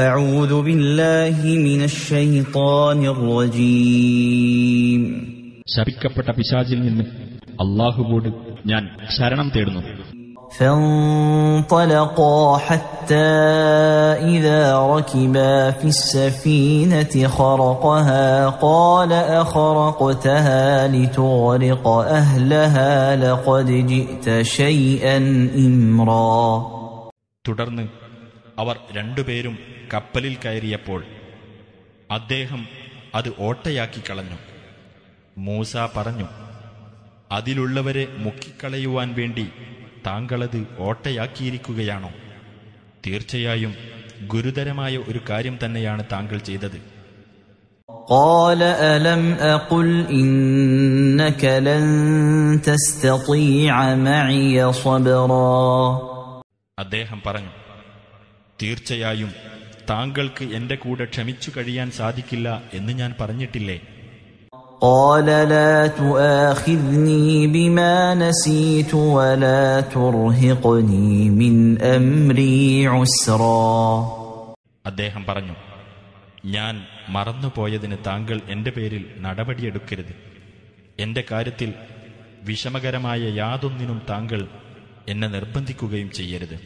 أعوذ بالله من الشيطان الرجيم. ശപിക്കപ്പെട്ട പിശാചിൽ നിന്ന് അല്ലാഹുവോട് ഞാൻ ശരണം തേടുന്നു. فانطلقا حتى إذا ركبا في السفينة خرقها قال أخرقتها لتغرق أهلها لقد جئت شيئا إمرا. തുടർന്ന് അവർ രണ്ടുപേരും കപ്പലിൽ കയറിയപ്പോൾ അദ്ദേഹം അത് ഓട്ടയാക്കി കളഞ്ഞു. മൂസ പറഞ്ഞു, അതിലുള്ളവരെ മുക്കിക്കളയുവാൻ വേണ്ടി താങ്കളത് ഓട്ടയാക്കിയിരിക്കുകയാണോ? തീർച്ചയായും ഗുരുതരമായ ഒരു കാര്യം തന്നെയാണ് താങ്കൾ ചെയ്തത്. قال ألم أقل إنك لن تستطيع معي صبرا. അദ്ദേഹം പറഞ്ഞു, തീർച്ചയായും താങ്കൾക്ക് എന്റെ കൂടെ ക്ഷമിച്ചു കഴിയാൻ സാധിക്കില്ല എന്ന് ഞാൻ പറഞ്ഞിട്ടില്ലേ? قال لا تؤاخذني بما نسيت ولا ترهقني من أمري عسرا. അദ്ദേഹം പറഞ്ഞു, ഞാൻ മറന്നുപോയതിന് താങ്കൾ എന്റെ പേരിൽ നടപടിയെടുക്കരുത്. എന്റെ കാര്യത്തിൽ വിഷമകരമായ യാതൊന്നിനും താങ്കൾ എന്നെ നിർബന്ധിക്കുകയും ചെയ്യരുത്.